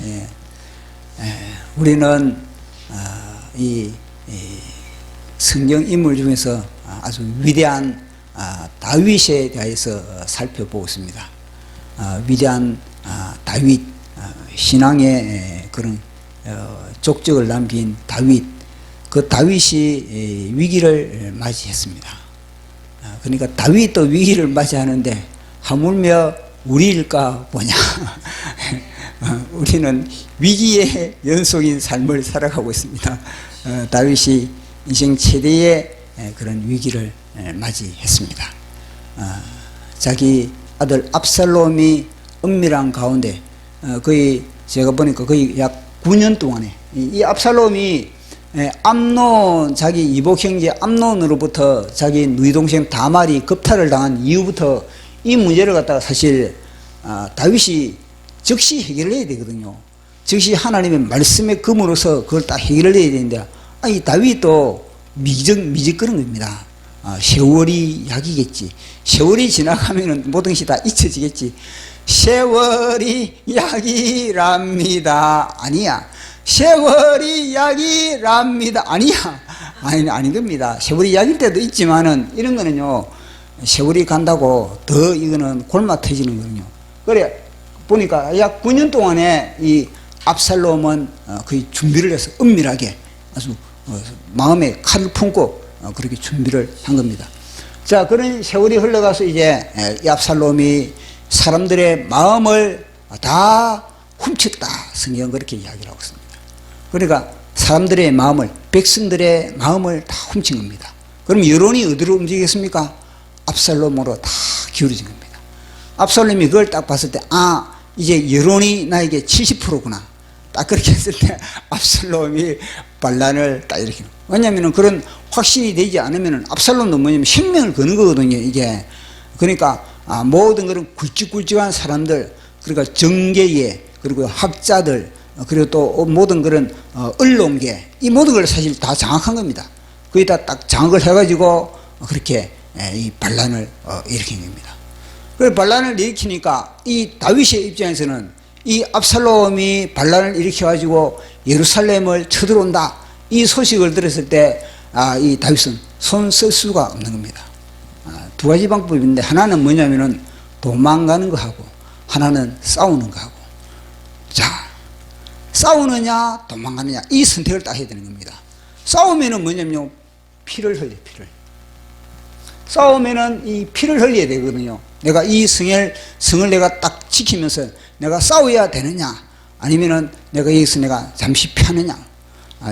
예. 우리는 이 성경 인물 중에서 아주 위대한 다윗에 대해서 살펴보고 있습니다. 위대한 다윗, 신앙의 그런 족적을 남긴 다윗, 그 다윗이 위기를 맞이했습니다. 그러니까 다윗도 위기를 맞이하는데 하물며 우리일까 보냐. 우리는 위기의 연속인 삶을 살아가고 있습니다. 다윗이 인생 최대의 그런 위기를 맞이했습니다. 자기 아들 압살롬이 은밀한 가운데 거의 제가 보니까 거의 약 9년 동안에 이 압살롬이 암논, 자기 이복 형제 암논으로부터 자기 누이 동생 다말이 겁탈을 당한 이후부터 이 문제를 갖다가 사실 다윗이 즉시 해결해야 되거든요. 즉시 하나님의 말씀의 금으로서 그걸 딱 해결을 해야 되는데 이 다윗도 미적거리는 겁니다. 세월이 약이겠지. 세월이 지나가면은 모든 것이 다 잊혀지겠지. 세월이 약이랍니다. 아니야. 세월이 약이랍니다. 아니야. 아닌 겁니다. 세월이 약일 때도 있지만은 이런 거는요, 세월이 간다고 더 이거는 골마 터지는 거거든요. 그래, 보니까 약 9년 동안에 이 압살롬은 거의 준비를 해서 은밀하게 아주 마음에 칼을 품고 그렇게 준비를 한 겁니다. 자, 그런 세월이 흘러가서 이제 이 압살롬이 사람들의 마음을 다 훔쳤다. 성경은 그렇게 이야기를 하고 있습니다. 그러니까 사람들의 마음을, 백성들의 마음을 다 훔친 겁니다. 그럼 여론이 어디로 움직이겠습니까? 압살롬으로 다 기울어진 겁니다. 압살롬이 그걸 딱 봤을 때, 이제 여론이 나에게 70%구나. 딱 그렇게 했을 때 압살롬이 반란을 딱 이렇게. 왜냐하면 그런 확신이 되지 않으면 압살롬도 뭐냐면 생명을 거는 거거든요, 이게. 그러니까 모든 그런 굵직굵직한 사람들, 그러니까 정계에, 그리고 학자들, 그리고 또 모든 그런 언론계, 이 모든 걸 사실 다 장악한 겁니다. 거기다 딱 장악을 해가지고 그렇게 이 반란을 일으킨 겁니다. 그 반란을 일으키니까 이 다윗의 입장에서는 이 압살롬이 반란을 일으켜가지고 예루살렘을 쳐들어온다, 이 소식을 들었을 때 이 다윗은 손 쓸 수가 없는 겁니다. 두 가지 방법인데 하나는 뭐냐면은 도망가는 거하고 하나는 싸우는 거하고. 자, 싸우느냐 도망가느냐 이 선택을 딱 해야 되는 겁니다. 싸우면은 뭐냐면요, 피를 흘려, 피를. 싸우면은 이 피를 흘려야 되거든요. 내가 이 성을 내가 딱 지키면서 내가 싸워야 되느냐, 아니면은 내가 여기서 내가 잠시 피하느냐.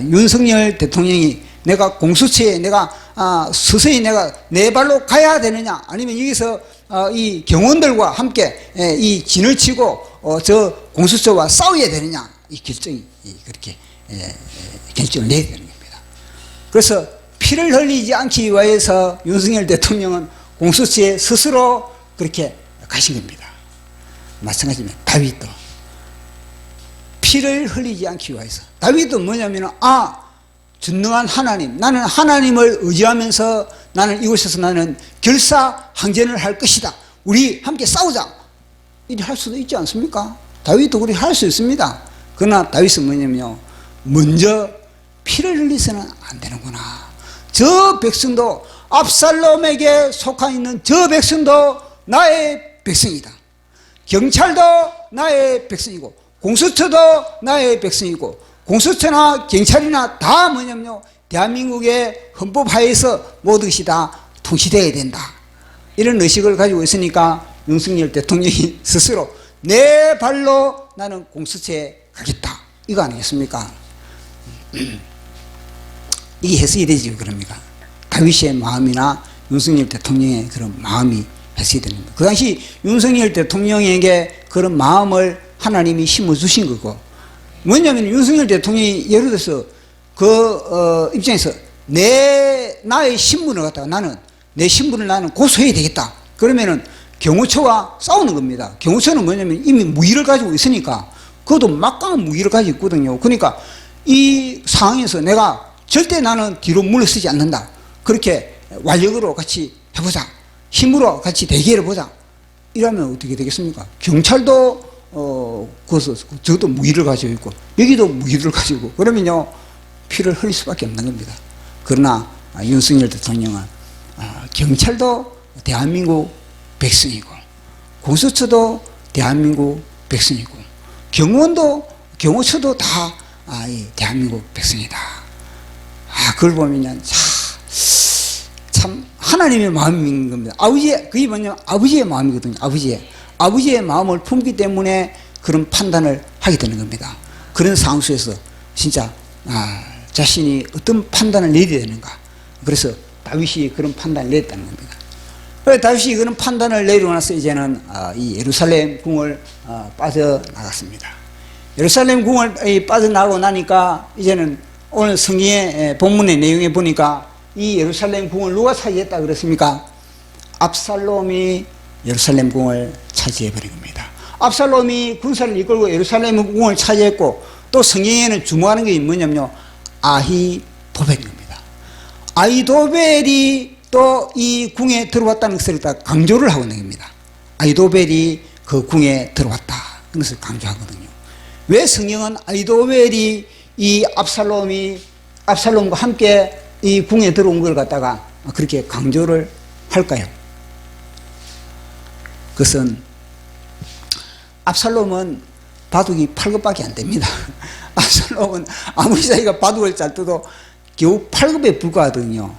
윤석열 대통령이 내가 공수처에 내가 서서히 내가 내 발로 가야 되느냐, 아니면 여기서 이 경원들과 함께 이 진을 치고 저 공수처와 싸워야 되느냐, 이 결정이 그렇게 결정을 내야 되는 겁니다. 그래서 피를 흘리지 않기 위해서 윤석열 대통령은 공수처에 스스로 그렇게 가신 겁니다. 마찬가지로 다윗도 피를 흘리지 않기 위해서. 다윗도 뭐냐면 전능한 하나님, 나는 하나님을 의지하면서 나는 이곳에서 나는 결사항전을 할 것이다, 우리 함께 싸우자, 이렇게 할 수도 있지 않습니까? 다윗도 그렇게 할 수 있습니다. 그러나 다윗은 뭐냐면요, 먼저 피를 흘리서는 안 되는구나. 저 백성도, 압살롬에게 속한 있는 저 백성도 나의 백성이다. 경찰도 나의 백성이고 공수처도 나의 백성이고, 공수처나 경찰이나 다 뭐냐면요, 대한민국의 헌법 하에서 모든 것이 다 통치되어야 된다, 이런 의식을 가지고 있으니까 윤석열 대통령이 스스로 내 발로 나는 공수처에 가겠다, 이거 아니겠습니까? 이게 해석이 되지 그럽니까? 다윗의 마음이나 윤석열 대통령의 그런 마음이 해석이 되는 겁니다. 그 당시 윤석열 대통령에게 그런 마음을 하나님이 심어주신 거고, 뭐냐면 윤석열 대통령이 예를 들어서 그 입장에서 나의 신분을 갖다가 내 신분을 나는 고소해야 되겠다, 그러면은 경호처와 싸우는 겁니다. 경호처는 뭐냐면 이미 무기를 가지고 있으니까, 그것도 막강한 무기를 가지고 있거든요. 그러니까 이 상황에서 내가 절대 나는 뒤로 물러서지 않는다, 그렇게 완력으로 같이 해보자, 힘으로 같이 대결해보자, 이러면 어떻게 되겠습니까? 경찰도 거기서 저도 무기를 가지고 있고 여기도 무기를 가지고 그러면요 피를 흘릴 수밖에 없는 겁니다. 그러나 윤석열 대통령은 경찰도 대한민국 백성이고 공수처도 대한민국 백성이고 경호처도 다 이 대한민국 백성이다. 그걸 보면 참 하나님의 마음인 겁니다. 그게 뭐냐면 아버지의 마음이거든요. 아버지의 마음을 품기 때문에 그런 판단을 하게 되는 겁니다. 그런 상황 속에서 진짜 자신이 어떤 판단을 내려야 되는가. 그래서 다윗이 그런 판단을 내렸다는 겁니다. 그래서 다윗이 그런 판단을 내리고 나서 이제는 이 예루살렘 궁을 빠져나갔습니다. 예루살렘 궁을 빠져나가고 나니까 이제는 오늘 성경의 본문의 내용에 보니까 이 예루살렘 궁을 누가 차지했다 그랬습니까? 압살롬이 예루살렘 궁을 차지해버린 겁니다. 압살롬이 군사를 이끌고 예루살렘 궁을 차지했고 또 성경에는 주목하는 게 뭐냐면요 아히도벨인 겁니다. 아히도벨이 또 이 궁에 들어왔다는 것을 다 강조를 하고 있는 겁니다. 아히도벨이 그 궁에 들어왔다 그것을 강조하거든요. 왜 성경은 아히도벨이 이 압살롬과 함께 이 궁에 들어온 걸 갖다가 그렇게 강조를 할까요? 그것은 압살롬은 바둑이 8급밖에 안 됩니다. 압살롬은 아무리 자기가 바둑을 잘 떠도 겨우 8급에 불과하거든요.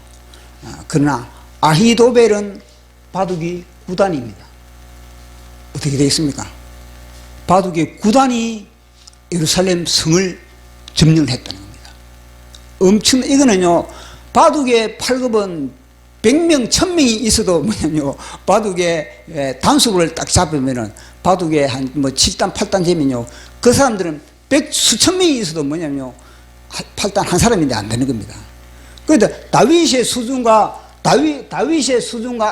그러나 아히도벨은 바둑이 9단입니다. 어떻게 되겠습니까? 바둑의 9단이 예루살렘 성을 점령을 했다는 겁니다. 이거는요, 바둑의 8급은 100명, 1000명이 있어도 뭐냐면요, 바둑의 단수를 딱 잡으면은, 바둑에 한 7단, 8단 되면요, 그 사람들은 수천 명이 있어도 뭐냐면요, 8단 한 사람인데 안 되는 겁니다. 그런데 다윗의 수준과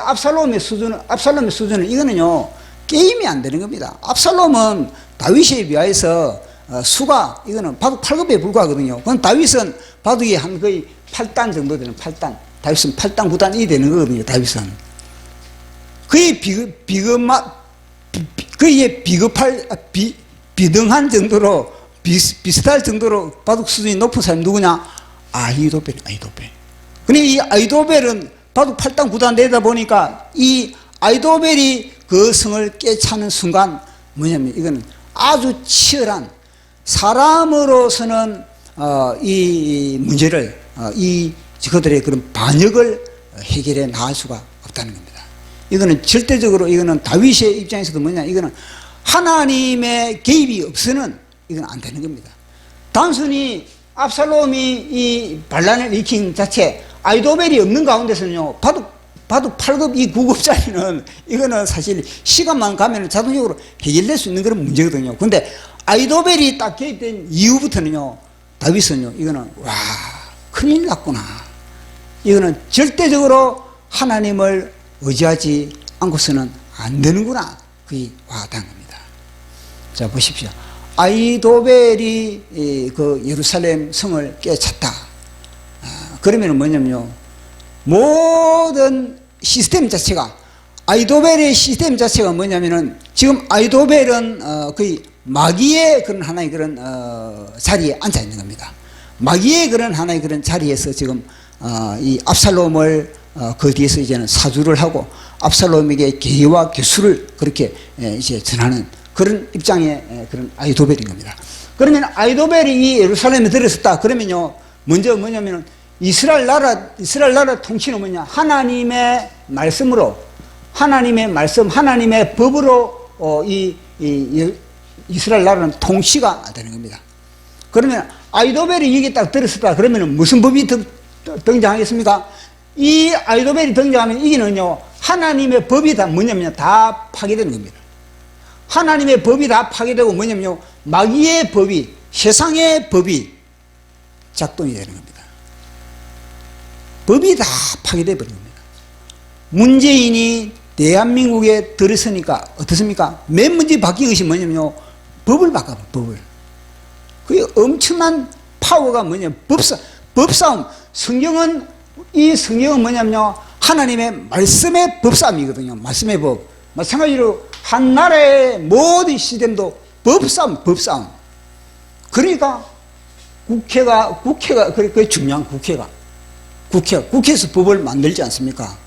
압살롬의 수준은 이거는요, 게임이 안 되는 겁니다. 압살롬은 다윗에 비하여서 수가 이거는 바둑 8급에 불과하거든요. 그럼 다윗은 바둑이 한 거의 8단 정도 되는 8단. 다윗은 8단, 9단이 되는 거거든요. 다윗은 거의 비등한 정도로 비슷할 정도로 바둑 수준이 높은 사람이 누구냐? 아히도벨. 근데 이 아히도벨은 바둑 8단, 9단 되다 보니까 이 아히도벨이 그 성을 깨차는 순간 뭐냐면 이거는 아주 치열한 사람으로서는 이 문제를 그들의 그런 반역을 해결해 나갈 수가 없다는 겁니다. 이거는 절대적으로 이거는 다윗의 입장에서도 뭐냐 이거는 하나님의 개입이 없으면 이건 안 되는 겁니다. 단순히 압살롬이 이 반란을 일으킨 자체 아히도벨이 없는 가운데서는요 바둑 8급 이 9급짜리는 이거는 사실 시간만 가면 자동적으로 해결될 수 있는 그런 문제거든요. 근데 아히도벨이 딱 개입된 이후부터는요 다윗은요 이거는 와 큰일 났구나. 이거는 절대적으로 하나님을 의지하지 않고서는 안 되는구나. 그게 와닿은 겁니다. 자 보십시오. 아히도벨이 그 예루살렘 성을 깨쳤다. 그러면 뭐냐면요 모든 시스템 자체가 아히도벨의 시스템 자체가 뭐냐면은 지금 아히도벨은 거의 마귀의 그런 하나의 그런 자리에 앉아 있는 겁니다. 마귀의 그런 하나의 그런 자리에서 지금 이 압살롬을 그 뒤에서 이제는 사주를 하고 압살롬에게 계와 교수를 그렇게 이제 전하는 그런 입장의 그런 아히도벨인 겁니다. 그러면 아히도벨이 이 예루살렘에 들어섰다. 그러면요 먼저 뭐냐면은 이스라엘 나라 통치는 뭐냐 하나님의 말씀으로 하나님의 말씀 하나님의 법으로 이스라엘 나라는 통치가 되는 겁니다. 그러면 아히도벨이 여기 딱 들었었다. 그러면 무슨 법이 등장하겠습니까? 이 아히도벨이 등장하면 이기는요 하나님의 법이 다 뭐냐면 다 파괴되는 겁니다. 하나님의 법이 다 파괴되고 뭐냐면요 마귀의 법이 세상의 법이 작동이 되는 겁니다. 법이 다 파괴되어 버린 겁니다. 문재인이 대한민국에 들어서니까 어떻습니까? 맨 먼저 바뀐 것이 뭐냐면요 법을 바꿔 법을. 그게 엄청난 파워가 뭐냐면 법싸움. 성경은 뭐냐면요 하나님의 말씀의 법싸움이거든요. 말씀의 법. 마찬가지로 한 나라의 모든 시스템도 법싸움. 그러니까 국회가 그게 중요한 국회에서 법을 만들지 않습니까?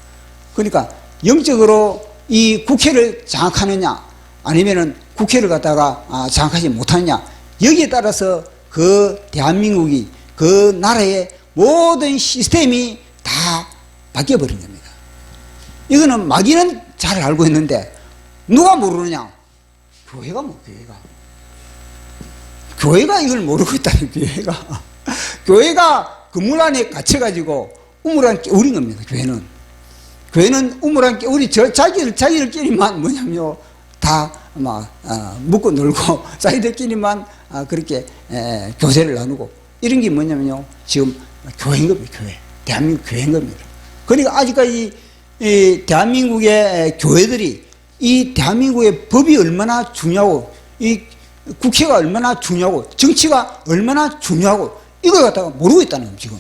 그러니까 영적으로 이 국회를 장악하느냐 아니면은 국회를 갖다가 장악하지 못하느냐, 여기에 따라서 그 대한민국이 그 나라의 모든 시스템이 다 바뀌어버린 겁니다. 이거는 마귀는 잘 알고 있는데 누가 모르느냐? 교회가 교회가 이걸 모르고 있다는, 교회가 그물 안에 갇혀가지고 우물 안에 깨우린 겁니다. 교회는 우물 안에 깨우리 자기들끼리만 뭐냐면요, 다 묻고 놀고 자기들끼리만 그렇게 교제를 나누고 이런 게 뭐냐면요, 지금 교회인 겁니다. 대한민국 교회인 겁니다. 그러니까 아직까지 이 대한민국의 교회들이 이 대한민국의 법이 얼마나 중요하고 이 국회가 얼마나 중요하고 정치가 얼마나 중요하고 이걸 갖다가 모르고 있다는 겁니다. 지금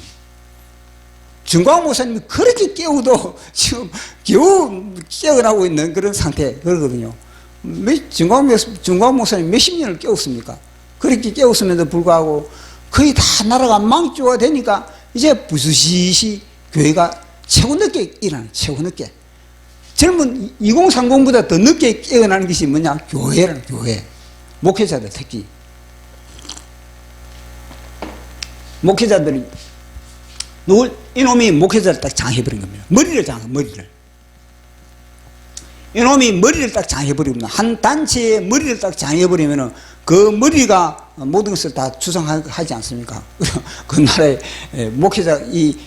정광훈 목사님이 그렇게 깨우도 지금 겨우 깨어나고 있는 그런 상태 그러거든요. 정광훈 목사님 몇십 년을 깨웠습니까? 그렇게 깨웠음에도 불구하고 거의 다 나라가 망조가 되니까 이제 부수시시 교회가 최고 늦게 일어나는, 최고 늦게. 젊은 2030보다 더 늦게 깨어나는 것이 뭐냐? 교회라는, 교회. 목회자들 특히. 목회자들이, 이놈이 목회자를 딱 장해버린 겁니다. 머리를. 이놈이 머리를 딱 장해버리면, 한 단체의 머리를 딱 장해버리면 그 머리가 모든 것을 다 주장하지 않습니까? 그 나라의 목회자, 이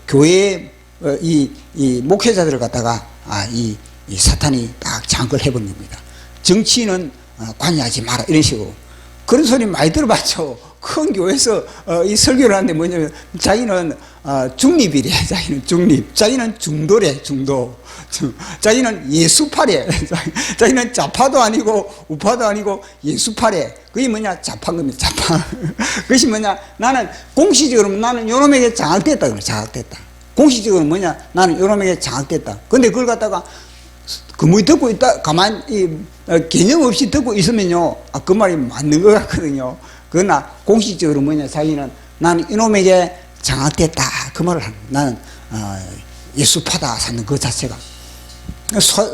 교회의 이 목회자들을 갖다가 이 사탄이 딱 장악을 해버린 겁니다. 정치인은 관여하지 마라, 이런 식으로. 그런 소리 많이 들어봤죠. 큰 교회에서 이 설교를 하는데 뭐냐면 자기는 중립이래. 자기는 중립. 자기는 중도래. 중도. 자기는 예수파래. 자기는 좌파도 아니고 우파도 아니고 예수파래. 그게 뭐냐? 좌파인 겁니다. 좌파. 그것이 뭐냐? 나는 공식적으로 나는 요놈에게 장악됐다. 그래. 장악됐다. 공식적으로 뭐냐? 나는 요놈에게 장악됐다. 근데 그걸 갖다가 그물이 듣고 있다, 가만히 개념 없이 듣고 있으면요, 그 말이 맞는 것 같거든요. 그러나 공식적으로 뭐냐, 자기는 나는 이놈에게 장악됐다, 그 말을 하는, 나는 예수파다 사는 그 자체가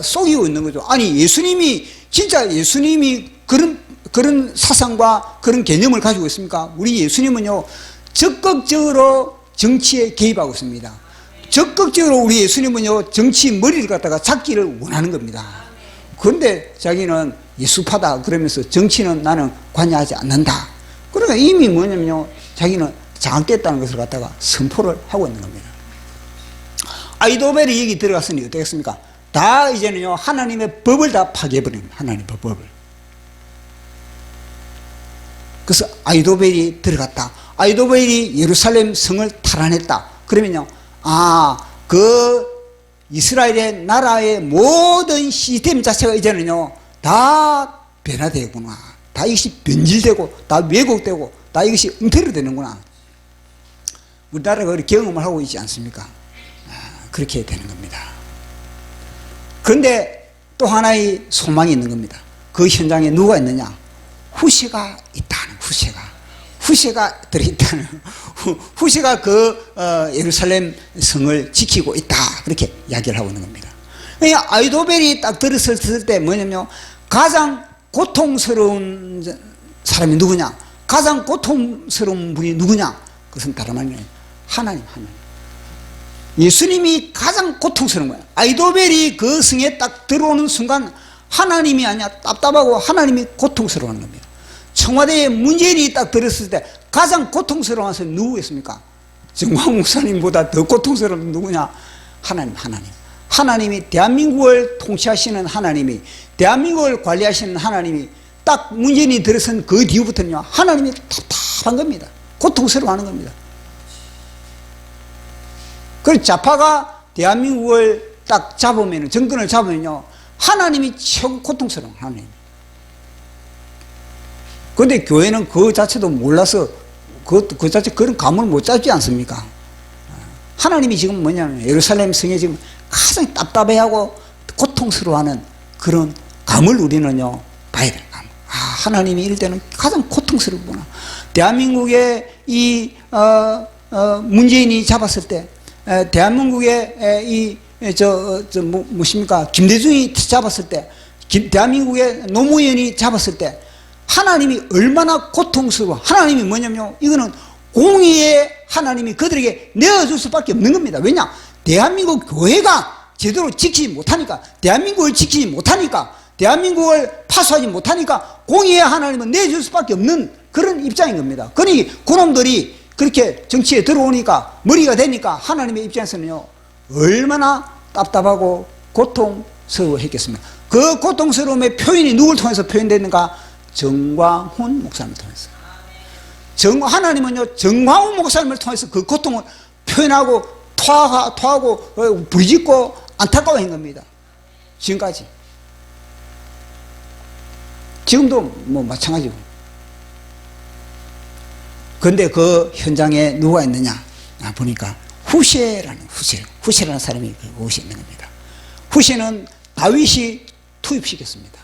속이고 있는 거죠. 아니 예수님이 진짜 예수님이 그런 사상과 그런 개념을 가지고 있습니까? 우리 예수님은요 적극적으로 정치에 개입하고 있습니다. 적극적으로 우리 예수님은요 정치 머리를 갖다가 잡기를 원하는 겁니다. 그런데 자기는 예수파다 그러면서 정치는 나는 관여하지 않는다. 그러니까 이미 뭐냐면요 자기는 장악됐다는 것을 갖다가 선포를 하고 있는 겁니다. 아이도벨이 여기 들어갔으니 어떻겠습니까? 다 이제는요 하나님의 법을 다 파괴해버립니다. 하나님의 법을. 그래서 아이도벨이 들어갔다. 아이도벨이 예루살렘 성을 탈환했다. 그러면요 그 이스라엘의 나라의 모든 시스템 자체가 이제는요 다 변화되구나. 다 이것이 변질되고 다 왜곡되고 다 이것이 엉터리로 되는구나. 우리나라가 그렇게 경험을 하고 있지 않습니까? 그렇게 되는 겁니다. 그런데 또 하나의 소망이 있는 겁니다. 그 현장에 누가 있느냐? 후세가 있다는, 후세가 들어있다는, 후세가 그 예루살렘 성을 지키고 있다. 그렇게 이야기를 하고 있는 겁니다. 그러니까 아이도벨이 딱 들었을 때 뭐냐면 가장 고통스러운 사람이 누구냐? 가장 고통스러운 분이 누구냐? 그것은 다름 아니에요. 하나님. 예수님이 가장 고통스러운 거예요. 아이도벨이 그 성에 딱 들어오는 순간 하나님이 아니야 답답하고 하나님이 고통스러워하는 겁니다. 청와대에 문재인이 딱 들었을 때 가장 고통스러운 사람이 누구겠습니까? 정광훈 목사님보다 더 고통스러운 분 누구냐? 하나님. 하나님이 대한민국을 통치하시는 하나님이, 대한민국을 관리하시는 하나님이 딱 문재인이 들어선 그 뒤부터는요 하나님이 답답한 겁니다. 고통스러워하는 겁니다. 그래서 좌파가 대한민국을 딱 잡으면, 정권을 잡으면요 하나님이 최고 고통스러운 하나님. 그런데 교회는 그 자체도 몰라서 그 자체 그런 감을 못 잡지 않습니까? 하나님이 지금 뭐냐면 예루살렘 성에 지금 가장 답답해하고 고통스러워하는 그런 감을 우리는요 봐야 돼요. 하나님이 이럴 때는 가장 고통스럽구나. 대한민국의 이 문재인이 잡았을 때, 대한민국의 무엇입니까? 김대중이 잡았을 때, 대한민국의 노무현이 잡았을 때, 하나님이 얼마나 고통스러워. 하나님이 뭐냐면요, 이거는 공의의 하나님이 그들에게 내어줄 수밖에 없는 겁니다. 왜냐? 대한민국 교회가 제대로 지키지 못하니까, 대한민국을 지키지 못하니까, 대한민국을 파수하지 못하니까 공의의 하나님은 내줄 수밖에 없는 그런 입장인 겁니다. 그러니 그놈들이 그렇게 정치에 들어오니까, 머리가 되니까 하나님의 입장에서는요, 얼마나 답답하고 고통스러워했겠습니까? 그 고통스러움의 표현이 누굴 통해서 표현됐는가? 정광훈 목사님을 통해서. 하나님은요, 정광훈 목사님을 통해서 그 고통을 표현하고 토하고 부르짖고 안타까워한 겁니다. 지금까지. 지금도 뭐 마찬가지고. 그런데 그 현장에 누가 있느냐 보니까 후세라는 사람이 그곳에 있는 겁니다. 후세는 다윗이 투입시켰습니다.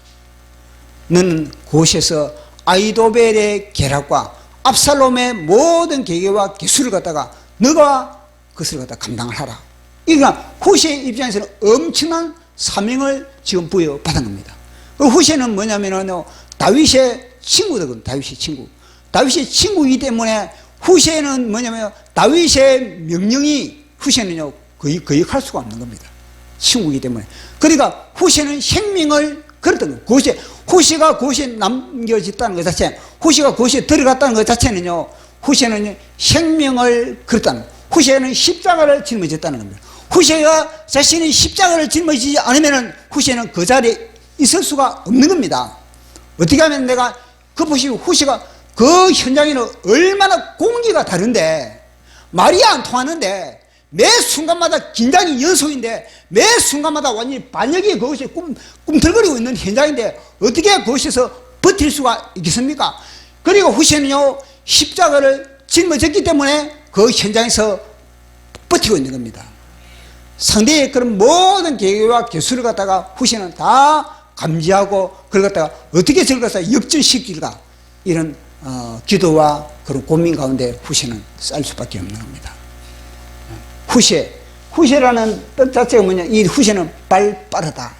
너는 그곳에서 아이도벨의 계략과 압살롬의 모든 계계와 기술을 갖다가 너가 그것을 갖다 감당을 하라. 그러니까 후세의 입장에서는 엄청난 사명을 지금 부여받은 겁니다. 후세는 뭐냐면은 다윗의 친구거든. 다윗의 친구이기 때문에 후세는 뭐냐면 다윗의 명령이 후세는요 거의 할 수가 없는 겁니다. 친구이기 때문에. 그러니까 후세는 생명을 걸었던 거예요. 후세가 그곳에 남겨졌다는 것 자체, 후세가 그곳에 들어갔다는 것 자체는요, 후세는 생명을 걸었다는 거예요. 후세는 십자가를 짊어졌다는 겁니다. 후세가 자신이 십자가를 짊어지지 않으면 후세는 그 자리에 있을 수가 없는 겁니다. 어떻게 하면 내가 그 보시고 후세가 그 현장에는 얼마나 공기가 다른데, 말이 안 통하는데, 매 순간마다 긴장이 연속인데, 매 순간마다 완전히 반역이 그것이 꿈틀거리고 있는 현장인데, 어떻게 그것에서 버틸 수가 있겠습니까? 그리고 후세는요, 십자가를 짊어졌기 때문에 그 현장에서 버티고 있는 겁니다. 상대의 그런 모든 계획과 개수를 갖다가 후세는 다 감지하고 그걸 갖다가 어떻게 저걸 갖다가 역전시킬까, 이런 기도와 그런 고민 가운데 후세는 쌀 수밖에 없는 겁니다. 후세라는 뜻 자체가 뭐냐, 이 후세는 발 빠르다.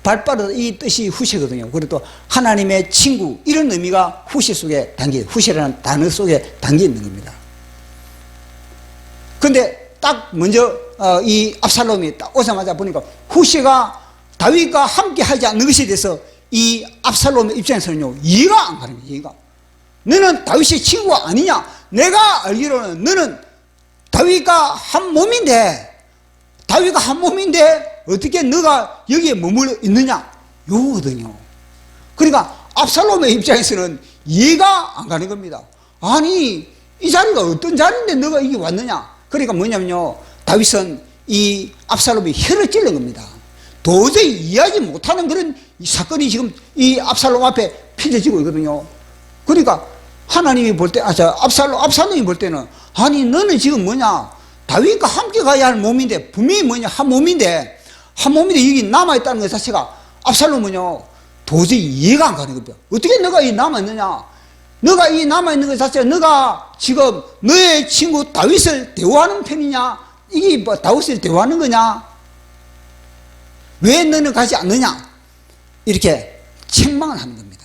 발 빠르다, 이 뜻이 후세거든요. 그리고 또 하나님의 친구, 이런 의미가 후세 속에 후세라는 단어 속에 담겨 있는 겁니다. 근데 딱 먼저 이 압살롬이 딱 오자마자 보니까 후세가 다윗과 함께 하지 않는 것에 대해서 이 압살롬의 입장에서는요, 이해가 안 가는 거예요. 이해가. 너는 다윗의 친구가 아니냐? 내가 알기로는 너는 다윗과 한 몸인데 어떻게 너가 여기에 머물러 있느냐? 요거거든요. 그러니까 압살롬의 입장에서는 이해가 안 가는 겁니다. 아니, 이 자리가 어떤 자리인데 너가 여기 왔느냐? 그러니까 뭐냐면요, 다윗은 이 압살롬이 혀를 찔른 겁니다. 도저히 이해하지 못하는 그런 사건이 지금 이 압살롬 앞에 펼쳐지고 있거든요. 그러니까 하나님이 볼 때, 압살롬이 볼 때는, 아니, 너는 지금 뭐냐, 다윗과 함께 가야 할 몸인데, 분명히 뭐냐, 한 몸인데 여기 남아있다는 것 자체가 압살롬은요, 도저히 이해가 안 가는 겁니다. 어떻게 너가 이 남아있느냐? 너가 이 남아있는 것 자체가 너가 지금 너의 친구 다윗을 대우하는 편이냐? 이게 뭐 다윗을 대우하는 거냐? 왜 너는 가지 않느냐? 이렇게 책망을 하는 겁니다.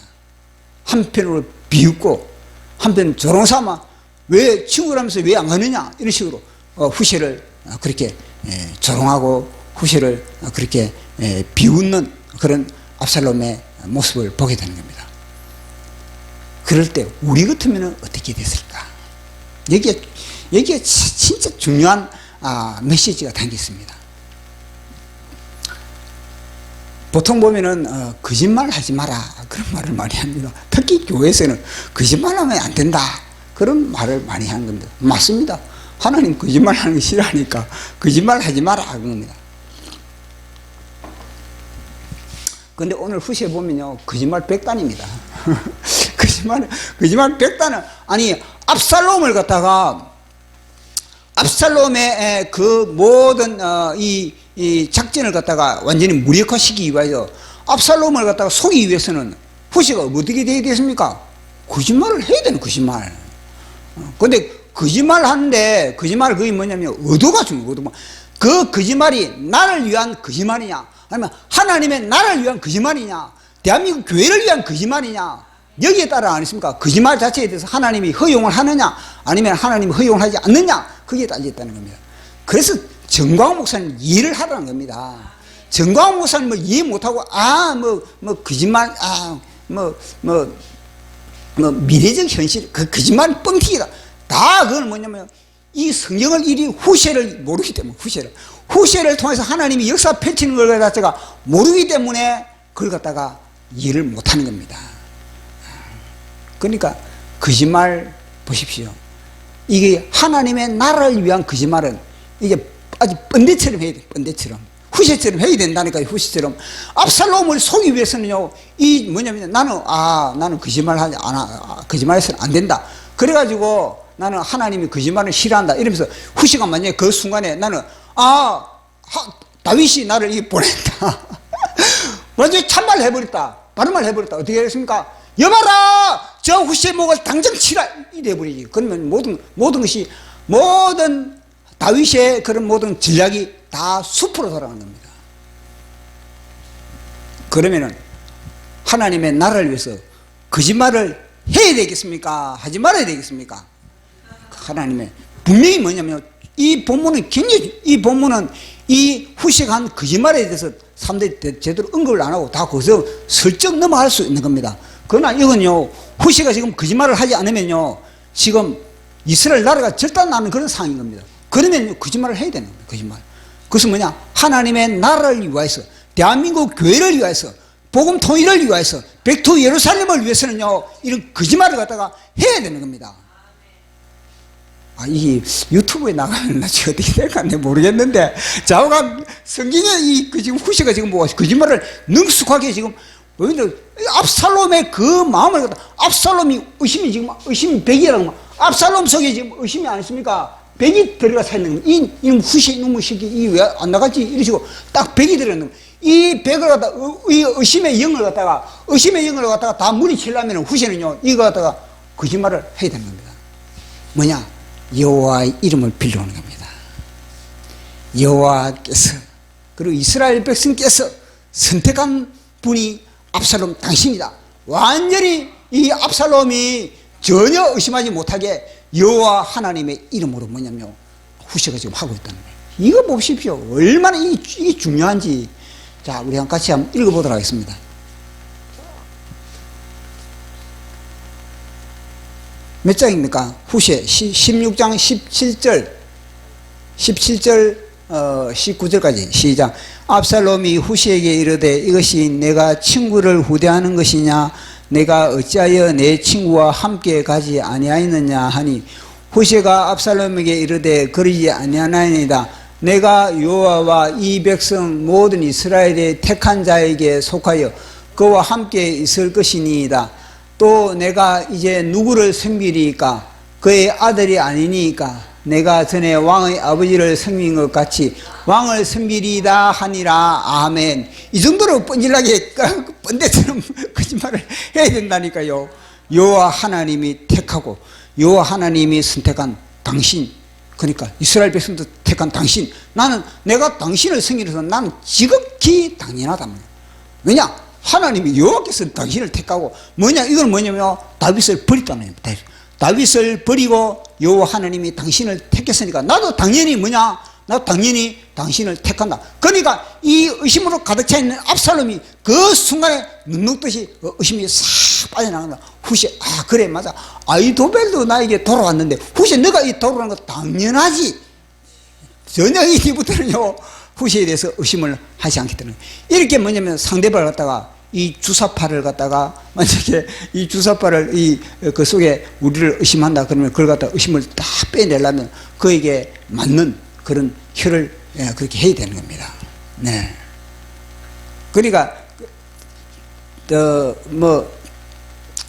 한편으로 비웃고, 한편 조롱삼아, 왜 친구라면서 왜 안 가느냐? 이런 식으로 후세를 그렇게 조롱하고 후세를 그렇게 비웃는 그런 압살롬의 모습을 보게 되는 겁니다. 그럴 때 우리 같으면 어떻게 됐을까? 여기에 진짜 중요한 메시지가 담겨 있습니다. 보통 보면은 거짓말 하지 마라, 그런 말을 많이 합니다. 특히 교회에서는 거짓말하면 안 된다, 그런 말을 많이 하는 겁니다. 맞습니다. 하나님 거짓말 하는 거 싫어하니까 거짓말 하지 마라 하는 겁니다. 근데 오늘 후시에 보면요, 거짓말 백단입니다. 거짓말 백단은, 아니, 압살롬을 갖다가, 압살롬의 그 모든 이 작전을 갖다가 완전히 무력화시키기 위해서, 압살롬을 갖다가 속이기 위해서는 후시가 어떻게 되어야 되겠습니까? 거짓말을 해야 되는 거짓말. 근데 거짓말 하는데 거짓말 그게 뭐냐면 의도가 중요하거든요. 그 거짓말이 나를 위한 거짓말이냐 아니면 하나님의 나를 위한 거짓말이냐 대한민국 교회를 위한 거짓말이냐 여기에 따라 아니십니까? 거짓말 자체에 대해서 하나님이 허용을 하느냐 아니면 하나님이 허용을 하지 않느냐 거기에 달려 있다는 겁니다. 그래서 정광훈 목사님 이해를 하라는 겁니다. 정광훈 목사님을 이해 못하고 거짓말 미래적 현실 그 거짓말 뻥튀기다 다 그건 뭐냐면 이 성경을 이리 후세를 모르기 때문에 후세를 통해서 하나님이 역사 펼치는 걸 갖다가 모르기 때문에 그걸 갖다가 이해를 못하는 겁니다. 그러니까 거짓말 보십시오. 이게 하나님의 나라를 위한 거짓말은 이게 아주 번데처럼 해야 돼. 번데처럼 후세처럼 해야 된다니까요. 후세처럼 압살롬을 속이기 위해서는요 이 뭐냐면 나는 거짓말하지 않아 거짓말해서는 안 된다. 그래가지고 나는 하나님이 거짓말을 싫어한다 이러면서 후시가 만약에 그 순간에 나는 다윗이 나를 보냈다 완전히 참말을 해버렸다 바른 말 해버렸다 어떻게 했습니까? 여봐라 저 후시의 목을 당장 치라 이래 버리지. 그러면 모든 다윗의 그런 모든 전략이 다 숲으로 돌아가는 겁니다. 그러면은 하나님의 나라를 위해서 거짓말을 해야 되겠습니까? 하지 말아야 되겠습니까? 하나님의 분명히 뭐냐면 이 본문은 이 후식한 거짓말에 대해서 사람들이 제대로 언급을 안 하고 다 거기서 슬쩍 넘어갈 수 있는 겁니다. 그러나 이건요 후시가 지금 거짓말을 하지 않으면요 지금 이스라엘 나라가 절단나는 그런 상황인 겁니다. 그러면 거짓말을 해야 되는 겁니다. 거짓말. 그것은 뭐냐 하나님의 나라를 위하여서 대한민국 교회를 위하여서 복음 통일을 위하여서 백투 예루살렘을 위해서는요 이런 거짓말을 갖다가 해야 되는 겁니다. 이 유튜브에 나가면 나중에 어떻게 될까 모르겠는데 좌우가 성경에 지금 후시가 지금 거짓말을 능숙하게 지금 압살롬의 그 마음을 갖다 압살롬이 의심이 100이라고 압살롬 속에 지금 의심이 안 있습니까? 100이 들어가 서 있는 겁니다. 이놈 후시 이놈의 새끼 이 왜 안 나갔지 이러시고 딱 100이 들어있는 겁니다. 이 100을 갖다가 이 의심의 영을 갖다가 다 물리치려면 후시는요 이거 갖다가 거짓말을 해야 되는 겁니다. 뭐냐? 여호와의 이름을 빌려오는 겁니다. 여호와께서 그리고 이스라엘 백성께서 선택한 분이 압살롬 당신이다. 완전히 이 압살롬이 전혀 의심하지 못하게 여호와 하나님의 이름으로 뭐냐면 후시가 지금 하고 있다는 거예요. 이거 보십시오. 얼마나 이게 중요한지. 자, 우리 같이 한번 읽어보도록 하겠습니다. 몇 장입니까? 후시 16장 17절 19절까지 시작. 압살롬이 후시에게 이르되 이것이 내가 친구를 후대하는 것이냐 내가 어찌하여 내 친구와 함께 가지 아니하였느냐 하니 후시가 압살롬에게 이르되 그러지 아니하나이다. 내가 여호와와 이 백성 모든 이스라엘의 택한 자에게 속하여 그와 함께 있을 것이니이다. 또 내가 이제 누구를 섬기리까? 그의 아들이 아니니까 내가 전에 왕의 아버지를 섬긴 것 같이 왕을 섬기리이다 하니라. 아멘. 이 정도로 뻔질나게 번데처럼 거짓말을 해야 된다니까요. 여호와 하나님이 택하고 여호와 하나님이 선택한 당신, 그러니까 이스라엘 백성도 택한 당신, 내가 당신을 섬기면서 나는 지극히 당연하다. 왜냐? 하나님이 여호와께서 당신을 택하고 이건 뭐냐면 다윗을 버렸다는 거예요. 다윗을 버리고 여호와 하나님이 당신을 택했으니까 나도 당연히 나도 당연히 당신을 택한다. 그러니까 이 의심으로 가득 차 있는 압살롬이 그 순간에 눈 녹듯이 의심이 싹 빠져나간다. 후시, 그래 맞아. 아이도벨도 나에게 돌아왔는데 후시 너가 이 돌아오는 거 당연하지. 전혀 이부터는요 후시에 대해서 의심을 하지 않기 때문에 이렇게 뭐냐면 상대방을 갖다가 이 주사파를 갖다가 만약에 이 주사파를 그 속에 우리를 의심한다 그러면 그걸 갖다가 의심을 딱 빼내려면 그에게 맞는 그런 혀를 그렇게 해야 되는 겁니다. 네. 그러니까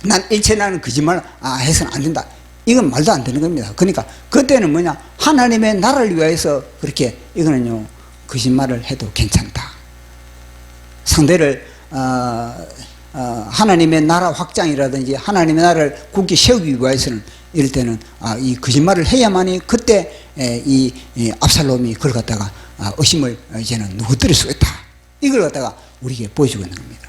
난 일체 나는 거짓말 해서는 안 된다. 이건 말도 안 되는 겁니다. 그러니까 그때는 하나님의 나라를 위해서 그렇게 거짓말을 해도 괜찮다. 상대를 하나님의 나라 확장이라든지 하나님의 나라를 굳게 세우기 위해서는 이럴 때는 이 거짓말을 해야만이 그때 이 압살롬이 그걸 갖다가 의심을 이제는 누구들일 수 있다. 이걸 갖다가 우리에게 보여주고 있는 겁니다.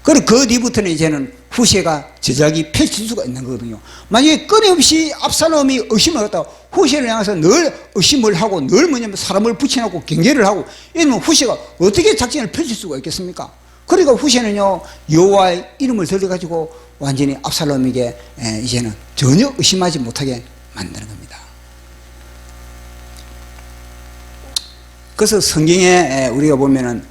그리고 그 뒤부터는 이제는 후세가 제작이 펼칠 수가 있는 거거든요. 만약에 끊임없이 압살롬이 의심을 갖다가 후세를 향해서 늘 의심을 하고 늘 뭐냐면 사람을 붙여놓고 경계를 하고 이러면 후세가 어떻게 작전을 펼칠 수가 있겠습니까? 그러니까 후세는요 여호와의 이름을 들어가지고 완전히 압살롬에게 이제는 전혀 의심하지 못하게 만드는 겁니다. 그래서 성경에 우리가 보면은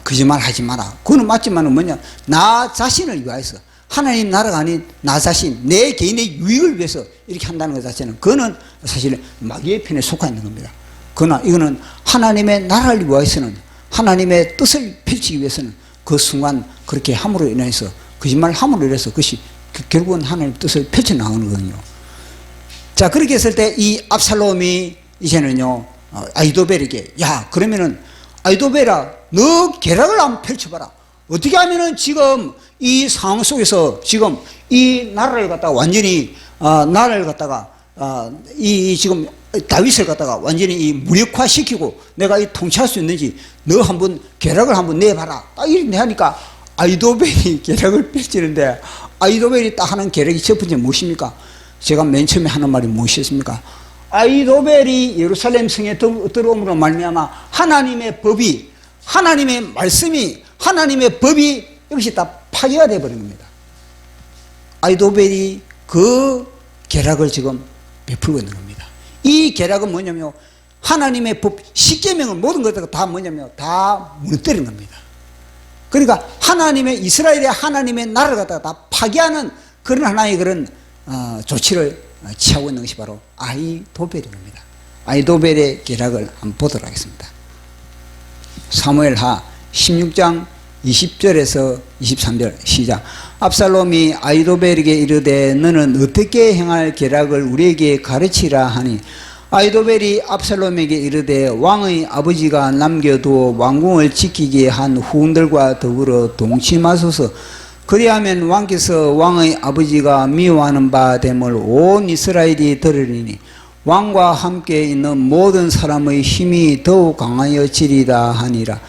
거짓말 하지 마라. 그거는 맞지만은 뭐냐, 나 자신을 위해서 하나님 나라가 아닌 나 자신 내 개인의 유익을 위해서 이렇게 한다는 것 자체는 그거는 사실 마귀의 편에 속해 있는 겁니다. 그러나 이거는 하나님의 나라를 위해서는 하나님의 뜻을 펼치기 위해서는 그 순간 그렇게 함으로 인해서 거짓말 함으로 인해서 그것이 결국은 하나님의 뜻을 펼쳐나가는 거거든요. 자, 그렇게 했을 때 이 압살롬이 이제는요 아히도벨에게 야 그러면은 아히도벨아 너 계략을 한번 펼쳐봐라. 어떻게 하면은 지금 이 상황 속에서 지금 이 나라를 갖다가 완전히 나라를 갖다가 이 지금 다윗을 갖다가 완전히 이 무력화시키고 내가 이 통치할 수 있는지 너 한번 계략을 한번 내봐라. 딱 이렇게 하니까 아히도벨이 계략을 펼치는데 아히도벨이 딱 하는 계략이 첫 번째 무엇입니까? 제가 맨 처음에 하는 말이 무엇이었습니까? 아히도벨이 예루살렘 성에 들어옴으로 말미암아 하나님의 법이 하나님의 말씀이 하나님의 법이 이것이 다 파괴가 되어버린 겁니다. 아히도벨이 그 계략을 지금 베풀고 있는 겁니다. 이 계략은 뭐냐면 하나님의 법 10계명을 모든 것들 다 뭐냐면 다 무너뜨리는 겁니다. 그러니까 하나님의 이스라엘의 하나님의 나라를 갖다가 다 파괴하는 그런 하나의 그런 조치를 취하고 있는 것이 바로 아히도벨인 겁니다. 아히도벨의 계략을 한번 보도록 하겠습니다. 사무엘하 16장 20절에서 23절 시작. 압살롬이 아히도벨에게 이르되 너는 어떻게 행할 계략을 우리에게 가르치라 하니 아히도벨이 압살롬에게 이르되 왕의 아버지가 남겨두어 왕궁을 지키게 한 후원들과 더불어 동침하소서. 그리하면 왕께서 왕의 아버지가 미워하는 바 됨을 온 이스라엘이 들으리니 왕과 함께 있는 모든 사람의 힘이 더욱 강하여지리라 하니라.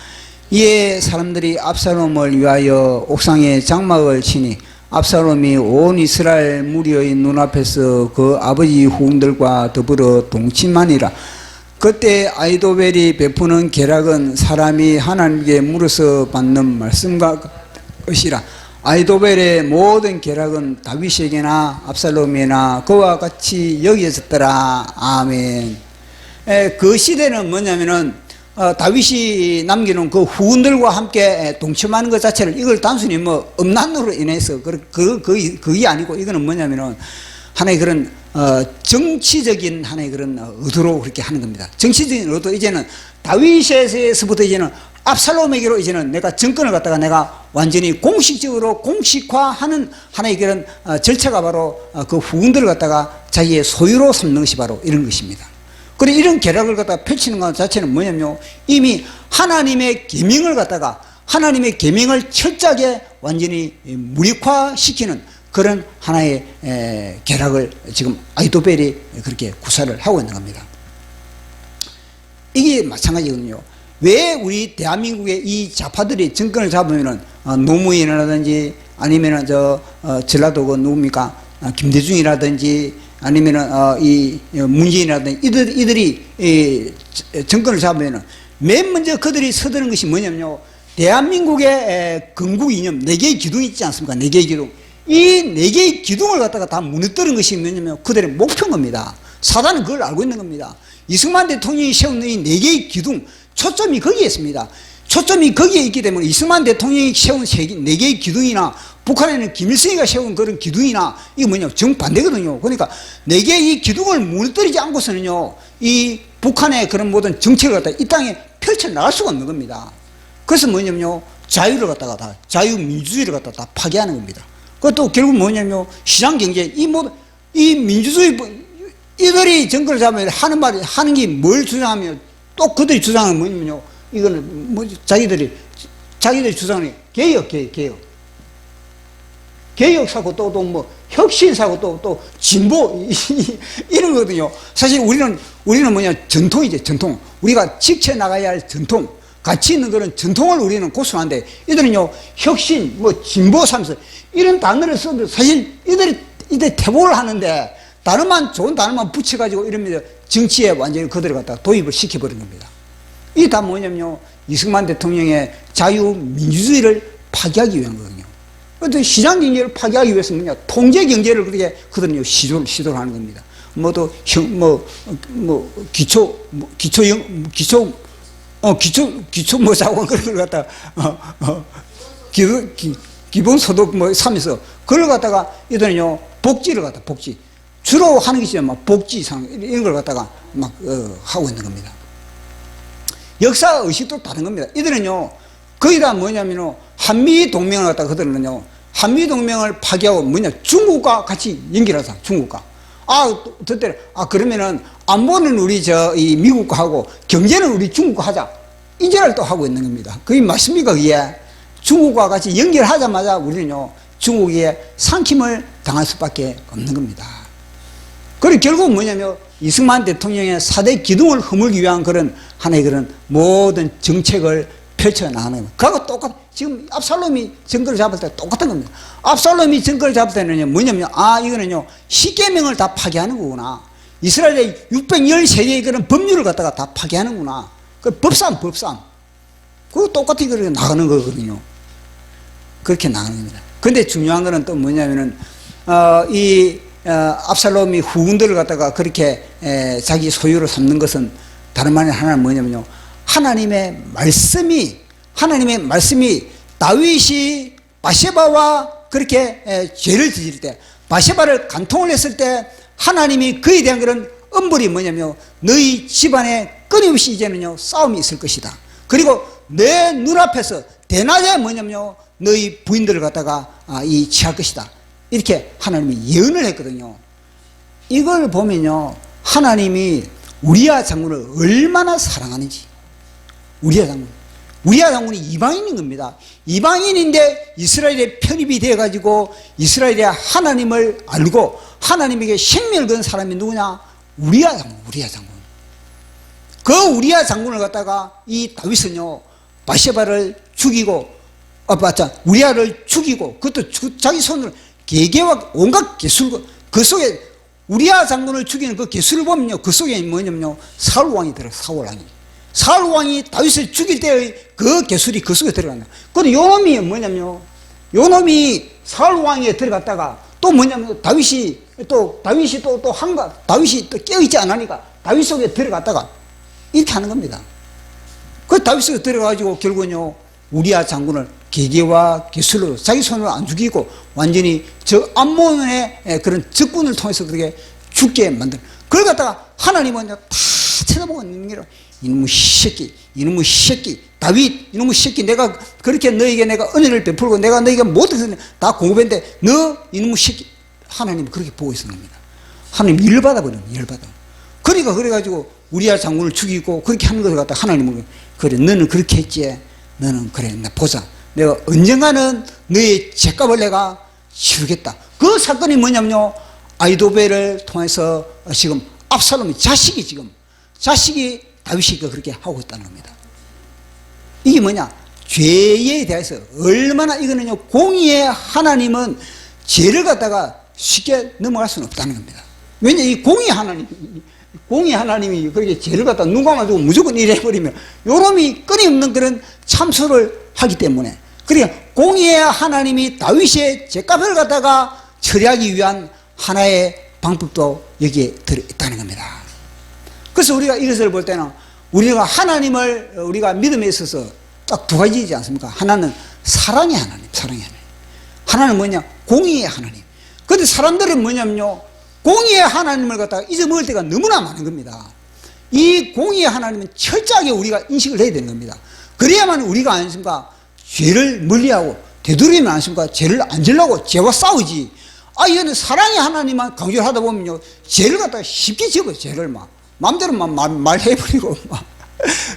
이에 사람들이 압살롬을 위하여 옥상에 장막을 치니 압살롬이 온 이스라엘 무리의 눈앞에서 그 아버지 후궁들과 더불어 동침하니라. 그때 아히도벨이 베푸는 계략은 사람이 하나님께 물어서 받는 말씀과 것이라. 아히도벨의 모든 계략은 다윗에게나 압살롬에게나 그와 같이 여겨졌더라. 아멘. 그 시대는 뭐냐면은 다윗이 남기는 그 후군들과 함께 동침하는 것 자체를 이걸 단순히 뭐 음란으로 인해서 그게 아니고 이거는 뭐냐면은 하나의 그런 정치적인 하나의 그런 의도로 그렇게 하는 겁니다. 정치적인 의도. 이제는 다윗에서부터 이제는 압살롬에게로 이제는 내가 정권을 갖다가 내가 완전히 공식적으로 공식화하는 하나의 그런 절차가 바로 그 후군들을 갖다가 자기의 소유로 삼는 것이 바로 이런 것입니다. 그리고 이런 계략을 갖다가 펼치는 것 자체는 뭐냐면요, 이미 하나님의 계명을 갖다가 하나님의 계명을 철저하게 완전히 무력화시키는 그런 하나의 계략을 지금 아히도벨이 그렇게 구사를 하고 있는 겁니다. 이게 마찬가지거든요. 왜 우리 대한민국의 이 좌파들이 정권을 잡으면은 노무현이라든지 아니면은 전라도 그 누굽니까 김대중이라든지 아니면은 이 문재인이라든지 이들이 정권을 잡으면은 맨 먼저 그들이 서두르는 것이 뭐냐면요, 대한민국의 건국 이념 4개의 기둥이 있지 않습니까? 4개의 기둥. 이 4개의 기둥을 갖다가 다 무너뜨린 것이 뭐냐면 그들의 목표인 겁니다. 사단은 그걸 알고 있는 겁니다. 이승만 대통령이 세운 이 4개의 기둥, 초점이 거기에 있습니다. 초점이 거기에 있기 때문에 이승만 대통령이 세운 4개의 기둥이나 북한에는 김일성이가 세운 그런 기둥이나 이게 뭐냐 정반대거든요. 그러니까 4개의 이 기둥을 무너뜨리지 않고서는요, 이 북한의 그런 모든 정책을 갖다가 이 땅에 펼쳐나갈 수가 없는 겁니다. 그래서 뭐냐면요, 자유를 갖다가 다, 자유민주주의를 갖다가 다 파괴하는 겁니다. 그것도 결국 뭐냐면 시장경제, 이 민주주의, 이들이 정권을 잡으면 하는 게 뭘 주장하면 또 그들이 주장하는 뭐냐면요, 이거는 뭐 자기들이 주장하는 개혁. 개혁사고 또 뭐 혁신사고 또 진보 이런 거거든요. 사실 우리는 뭐냐 전통이죠. 전통. 우리가 지켜나가야 할 전통. 가치 있는 그런 전통을 우리는 고수하는데 이들은요 혁신 뭐 진보 삼서 이런 단어를 써도 사실 이들이 태보를 하는데 좋은 단어만 붙여가지고 이러면서 정치에 완전히 그들을 갖다 도입을 시켜버린 겁니다. 이게 다 뭐냐면요 이승만 대통령의 자유민주주의를 파괴하기 위한 거거든요. 어떤 시장 경제를 파괴하기 위해서 뭐냐 통제 경제를 그렇게 그들은요 시도를 하는 겁니다. 기초 뭐 자원 그걸 갖다가 기본소득 뭐 삼면서 그걸 갖다가 이들은요 복지를 갖다 복지 주로 하는 것이 막 복지상 이런 걸 갖다가 막 하고 있는 겁니다. 역사 의식도 다른 겁니다. 이들은요 거기다 뭐냐면요 한미 동맹을 갖다가 그들은요 한미 동맹을 파괴하고 뭐냐 중국과 같이 연결하자. 중국과 그러면은 안보는 우리 이 미국과 하고 경제는 우리 중국과 하자. 이제를 또 하고 있는 겁니다. 그게 맞습니까? 그게 중국과 같이 연결하자마자 우리는요 중국에 상킴을 당할 수밖에 없는 겁니다. 그리고 결국 뭐냐면 이승만 대통령의 4대 기둥을 허물기 위한 그런 하나의 그런 모든 정책을 펼쳐나가는 겁니다. 그하고 똑같 지금 압살롬이 정권을 잡을 때 똑같은 겁니다. 압살롬이 정권을 잡을 때는요 뭐냐면 이거는요 십계명을 다 파괴하는 거구나. 이스라엘의 613개의 그런 법률을 갖다가 다 파괴하는구나. 그 법상 그거 똑같이 그렇게 나가는 거거든요. 그렇게 나가는 겁니다. 근데 중요한 거는 또 뭐냐면은 압살롬이 후군들을 갖다가 그렇게 자기 소유로 삼는 것은 다른 말이 하나는 뭐냐면요 하나님의 말씀이 다윗이 바세바와 그렇게 죄를 저질 때 바세바를 간통을 했을 때 하나님이 그에 대한 그런 엄벌이 뭐냐면 너희 집안에 끊임없이 이제는요 싸움이 있을 것이다. 그리고 내 눈앞에서 대낮에 뭐냐면요 너희 부인들을 갖다가 취할 것이다. 이렇게 하나님이 예언을 했거든요. 이걸 보면요 하나님이 우리야 장군을 얼마나 사랑하는지. 우리야 장군이 이방인인 겁니다. 이방인인데 이스라엘에 편입이 되어가지고 이스라엘의 하나님을 알고 하나님에게 생명을 건 사람이 누구냐? 우리야 장군. 그 우리야 장군을 갖다가 이 다윗은요 바세바를 죽이고 우리야를 죽이고 그것도 자기 손으로 계계와 온갖 계술 그 속에 우리야 장군을 죽이는 그 계술을 보면요 그 속에 뭐냐면요 사울왕이 들어. 사울왕이 다윗을 죽일 때의 그 계술이 그 속에 들어간다. 근데 요놈이 뭐냐면요 요놈이 사울왕에 들어갔다가 또 뭐냐면 다윗이 또 깨어있지 않으니까 다윗 속에 들어갔다가 이렇게 하는 겁니다. 그 다윗 속에 들어가가지고 결국은요 우리야 장군을 계계와 계술로 자기 손으로 안 죽이고 완전히 저 암몬의 그런 적군을 통해서 그렇게 죽게 만든. 그걸 갖다가 하나님은 다 쳐다보고 있는 게 이놈의 새끼 다윗 이놈의 새끼 내가 그렇게 너에게 내가 은혜를 베풀고 내가 너에게 모든 다 공급했는데 너 이놈의 새끼. 하나님은 그렇게 보고 있는 겁니다. 하나님 열받아 버려요. 그러니까 그래가지고 우리야 장군을 죽이고 그렇게 하는 것을 갖다 하나님은 그래 너는 그렇게 했지. 너는 그래 나 보자. 내가 언젠가는 너의 죄값을 내가 치르겠다. 그 사건이 뭐냐면요 아이도벨을 통해서 지금 압살롬의 자식이 다윗이 그렇게 하고 있다는 겁니다. 이게 뭐냐 죄에 대해서 얼마나 이거는요 공의의 하나님은 죄를 갖다가 쉽게 넘어갈 수는 없다는 겁니다. 왜냐 이 공의 하나님이 그렇게 죄를 갖다 눈 감아주고 무조건 이래버리면 요놈이 끊임없는 그런 참소를 하기 때문에 그러니까 공의의 하나님이 다윗의 죄값을 갖다가 처리하기 위한 하나의 방법도 여기에 들어있다는 겁니다. 그래서 우리가 이것을 볼 때는 우리가 하나님을 우리가 믿음에 있어서 딱 두 가지이지 않습니까? 하나는 사랑의 하나님. 하나는 뭐냐? 공의의 하나님. 그런데 사람들은 뭐냐면요 공의의 하나님을 갖다가 잊어먹을 때가 너무나 많은 겁니다. 이 공의의 하나님은 철저하게 우리가 인식을 해야 되는 겁니다. 그래야만 우리가 아니십니까? 죄를 멀리하고 되도록이면 아니십니까? 죄를 안 지려고 죄와 싸우지. 이거는 사랑의 하나님만 강조를 하다 보면요 죄를 갖다가 쉽게 지어요. 죄를 마음대로 말해버리고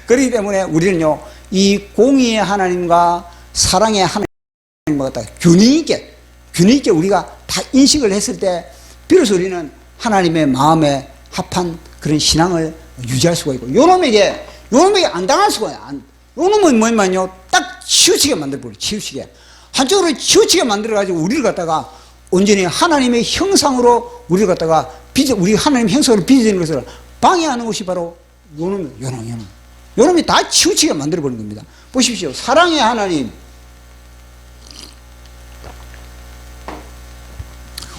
그렇기 때문에 우리는요 이 공의의 하나님과 사랑의 하나님과 갖다가 균형 있게 균형 있게 우리가 다 인식을 했을 때 비로소 우리는 하나님의 마음에 합한 그런 신앙을 유지할 수가 있고, 요놈에게 안 당할 수가 있어요. 요놈은 뭐냐면요, 딱 치우치게 만들어버려요. 치우치게. 한쪽으로 치우치게 만들어가지고 우리를 갖다가 온전히 하나님의 형상으로 우리를 갖다가 우리 하나님 형상으로 빚어지는 것을 방해하는 것이 바로 요놈이 다 치우치게 만들어버리는 겁니다. 보십시오. 사랑의 하나님.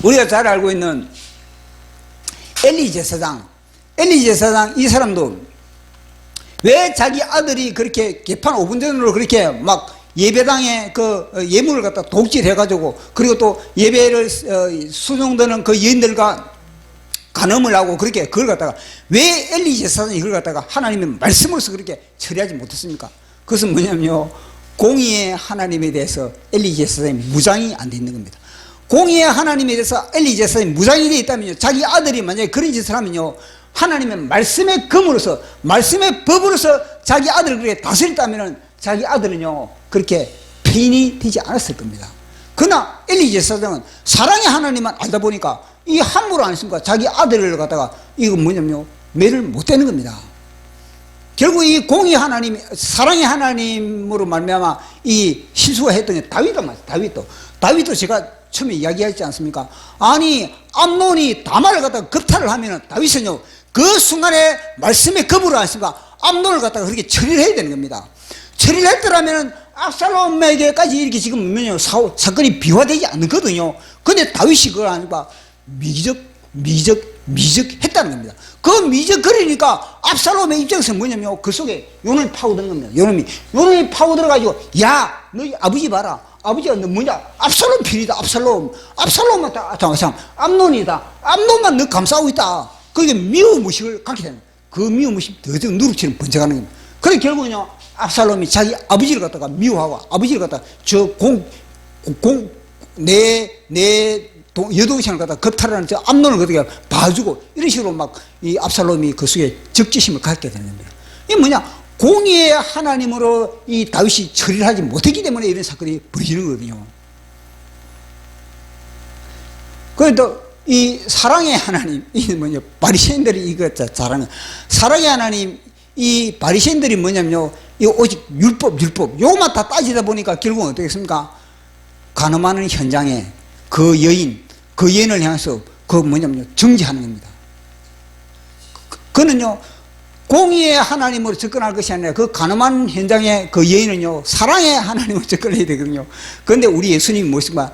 우리가 잘 알고 있는 엘리 제사장 이 사람도 왜 자기 아들이 그렇게 개판 5분 전으로 그렇게 막 예배당에 그 예물을 갖다 독질해가지고, 그리고 또 예배를 수종드는 그 여인들과 간음을 하고 그렇게 그걸 갖다가 왜 엘리 제사장이 그걸 갖다가 하나님의 말씀으로서 그렇게 처리하지 못했습니까? 그것은 뭐냐면요, 공의의 하나님에 대해서 엘리 제사장이 무장이 안 돼 있는 겁니다. 공의의 하나님에 대해서 엘리 제사장이 무장이 되어 있다면요, 자기 아들이 만약에 그런 짓을 하면요, 하나님의 말씀의 검으로서, 말씀의 법으로서 자기 아들을 그렇게 다스렸다면은 자기 아들은요, 그렇게 폐인이 되지 않았을 겁니다. 그러나 엘리 제사장은 사랑의 하나님만 알다 보니까 이 함부로 안 했습니까? 자기 아들을 갖다가 이거 뭐냐면요, 매를 못 대는 겁니다. 결국 이 공의 하나님, 사랑의 하나님으로 말미암아 이 실수가 했던 게 다윗도 제가 처음에 이야기했지 않습니까? 아니, 암논이 다말을 갖다가 겁탈을 하면은 다윗은요, 그 순간에 말씀의 겁으로 않습니까? 암논을 갖다가 그렇게 처리를 해야 되는 겁니다. 처리를 했더라면은 압살롬에게까지 이렇게 지금 뭐냐, 사건이 비화되지 않거든요. 근데 다윗이 그걸 아니까 미적했다는 겁니다. 그 미적거리니까 압살롬의 입장에서 뭐냐면 그 속에 요놈이 파고드는 겁니다. 요놈이 파고들어가지고, 야, 너희 아버지 봐라. 아버지가 너 뭐냐? 압살롬 필이다. 압살롬만 참 암논이다. 암논만 너 감싸고 있다. 그게 미움의식을 갖게 되는 거예요. 그 미움의식이 더 누룩처럼 번져가는 겁니다. 그래 결국은요, 압살롬이 자기 아버지를 갖다가 미워하고, 아버지를 갖다가 내 여동생을 갖다가 겁탈하는 저 암논을 갖다가 봐주고, 이런 식으로 막 이 압살롬이 그 속에 적지심을 갖게 되는 겁니다. 이게 뭐냐? 공의의 하나님으로 이 다윗이 처리를 하지 못했기 때문에 이런 사건이 벌어지는 거거든요. 그래도 이 사랑의 하나님, 이 뭐냐, 바리새인들이 이거 잘하는, 사랑의 하나님, 이 바리새인들이 뭐냐면요, 이 오직 율법, 요것만 다 따지다 보니까 결국은 어떻겠습니까? 간음하는 현장에 그 여인을 향해서 그 뭐냐면요, 정지하는 겁니다. 그는요, 공의의 하나님으로 접근할 것이 아니라 그 간음한 현장에 그 여인은요, 사랑의 하나님으로 접근해야 되거든요. 그런데 우리 예수님이 무엇인가,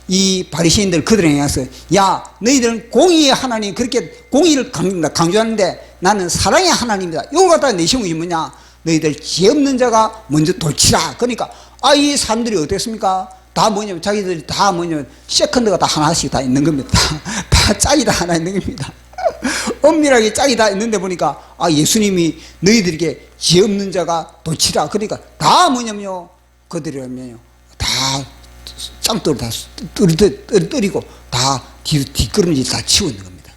이 바리새인들 그들에 향해서, 야, 너희들은 공의의 하나님, 그렇게 공의를 강조하는데 나는 사랑의 하나님이다. 이걸 갖다가 내세운 것이 뭐냐? 너희들 지혜 없는 자가 먼저 돌치라. 그러니까 이 사람들이 어땠습니까? 다 뭐냐면 자기들이 다 뭐냐면 세컨드가 다 하나씩 다 있는 겁니다. 다 짝이 다 하나 있는 겁니다. 엄밀하게 짝이 다 있는데 보니까 예수님이 너희들에게 지혜 없는 자가 돌치라. 그러니까 다 뭐냐면요, 그들이라면요, 다 짱돌을 다 떨이고 다 뒷걸음질 다 치고 있는 겁니다.